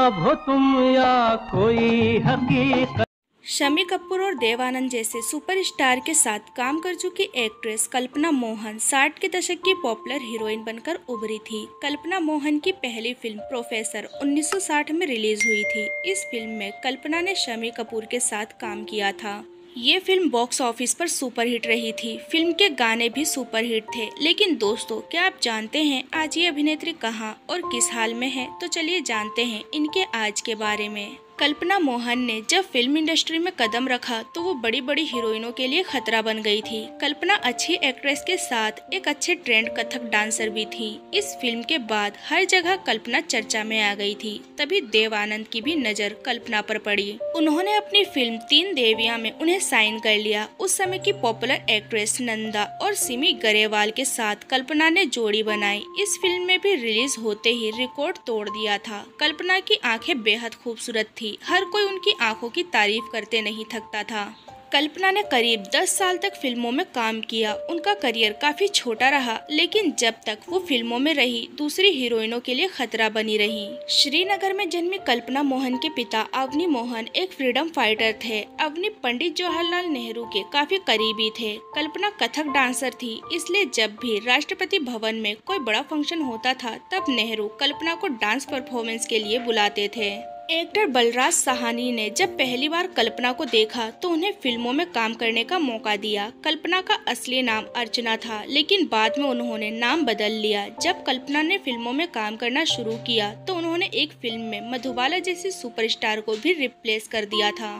ख्वाब हो तुम या कोई हकीकत। शम्मी कपूर और देव आनंद जैसे सुपरस्टार के साथ काम कर चुकी एक्ट्रेस कल्पना मोहन 60 के दशक की पॉपुलर हीरोइन बनकर उभरी थी। कल्पना मोहन की पहली फिल्म प्रोफेसर 1960 में रिलीज हुई थी। इस फिल्म में कल्पना ने शम्मी कपूर के साथ काम किया था। ये फिल्म बॉक्स ऑफिस पर सुपरहिट रही थी। फिल्म के गाने भी सुपरहिट थे। लेकिन दोस्तों, क्या आप जानते हैं आज ये अभिनेत्री कहाँ और किस हाल में है? तो चलिए जानते हैं इनके आज के बारे में। कल्पना मोहन ने जब फिल्म इंडस्ट्री में कदम रखा तो वो बड़ी बड़ी हीरोइनों के लिए खतरा बन गई थी। कल्पना अच्छी एक्ट्रेस के साथ एक अच्छे ट्रेंड कथक डांसर भी थी। इस फिल्म के बाद हर जगह कल्पना चर्चा में आ गई थी। तभी देव आनंद की भी नजर कल्पना पर पड़ी। उन्होंने अपनी फिल्म तीन देवियां में उन्हें साइन कर लिया। उस समय की पॉपुलर एक्ट्रेस नंदा और सिमी गरेवाल के साथ कल्पना ने जोड़ी बनाई। इस फिल्म में भी रिलीज होते ही रिकॉर्ड तोड़ दिया था। कल्पना की आंखें बेहद खूबसूरत थी। हर कोई उनकी आंखों की तारीफ करते नहीं थकता था। कल्पना ने करीब 10 साल तक फिल्मों में काम किया। उनका करियर काफी छोटा रहा, लेकिन जब तक वो फिल्मों में रही दूसरी हीरोइनों के लिए खतरा बनी रही। श्रीनगर में जन्मी कल्पना मोहन के पिता अवनी मोहन एक फ्रीडम फाइटर थे। अवनी पंडित जवाहरलाल नेहरू के काफी करीबी थे। कल्पना कथक डांसर थी, इसलिए जब भी राष्ट्रपति भवन में कोई बड़ा फंक्शन होता था तब नेहरू कल्पना को डांस परफॉर्मेंस के लिए बुलाते थे। एक्टर बलराज साहनी ने जब पहली बार कल्पना को देखा तो उन्हें फिल्मों में काम करने का मौका दिया। कल्पना का असली नाम अर्चना था, लेकिन बाद में उन्होंने नाम बदल लिया। जब कल्पना ने फिल्मों में काम करना शुरू किया तो उन्होंने एक फिल्म में मधुबाला जैसी सुपरस्टार को भी रिप्लेस कर दिया था।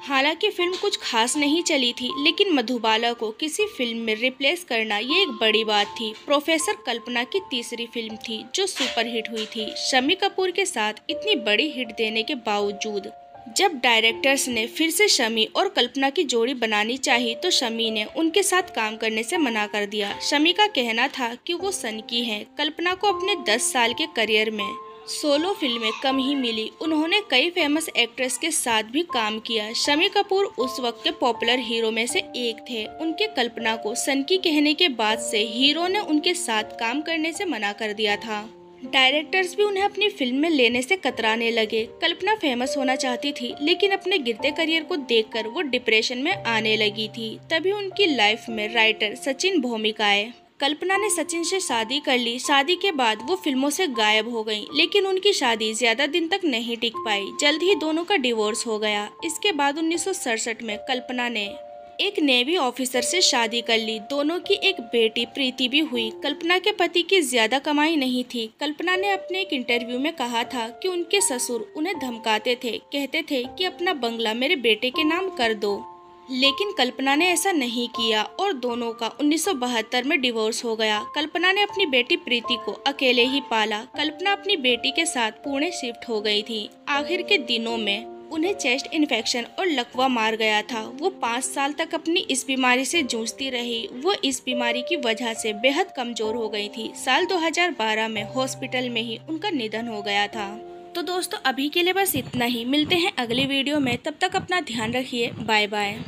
हालांकि फिल्म कुछ खास नहीं चली थी, लेकिन मधुबाला को किसी फिल्म में रिप्लेस करना ये एक बड़ी बात थी। प्रोफेसर कल्पना की तीसरी फिल्म थी जो सुपरहिट हुई थी। शम्मी कपूर के साथ इतनी बड़ी हिट देने के बावजूद जब डायरेक्टर्स ने फिर से शम्मी और कल्पना की जोड़ी बनानी चाही तो शम्मी ने उनके साथ काम करने से मना कर दिया। शम्मी का कहना था कि वो सनकी हैं। कल्पना को अपने 10 साल के करियर में सोलो फिल्में कम ही मिली। उन्होंने कई फेमस एक्ट्रेस के साथ भी काम किया। शम्मी कपूर उस वक्त के पॉपुलर हीरो में से एक थे। उनके कल्पना को सनकी कहने के बाद से हीरो ने उनके साथ काम करने से मना कर दिया था। डायरेक्टर्स भी उन्हें अपनी फिल्म में लेने से कतराने लगे। कल्पना फेमस होना चाहती थी, लेकिन अपने गिरते करियर को देखकर वो डिप्रेशन में आने लगी थी। तभी उनकी लाइफ में राइटर सचिन भौमिक आए। कल्पना ने सचिन से शादी कर ली। शादी के बाद वो फिल्मों से गायब हो गईं, लेकिन उनकी शादी ज्यादा दिन तक नहीं टिक पाई। जल्द ही दोनों का डिवोर्स हो गया। इसके बाद 1967 में कल्पना ने एक नेवी ऑफिसर से शादी कर ली। दोनों की एक बेटी प्रीति भी हुई। कल्पना के पति की ज्यादा कमाई नहीं थी। कल्पना ने अपने एक इंटरव्यू में कहा था कि उनके ससुर उन्हें धमकाते थे, कहते थे कि अपना बंगला मेरे बेटे के नाम कर दो, लेकिन कल्पना ने ऐसा नहीं किया और दोनों का 1972 में डिवोर्स हो गया। कल्पना ने अपनी बेटी प्रीति को अकेले ही पाला। कल्पना अपनी बेटी के साथ पुणे शिफ्ट हो गई थी। आखिर के दिनों में उन्हें चेस्ट इन्फेक्शन और लकवा मार गया था। वो 5 साल तक अपनी इस बीमारी से जूझती रही। वो इस बीमारी की वजह से बेहद कमजोर हो गई थी। साल 2012 में हॉस्पिटल में ही उनका निधन हो गया था। तो दोस्तों, अभी के लिए बस इतना ही। मिलते हैं अगली वीडियो में। तब तक अपना ध्यान रखिए। Bye bye.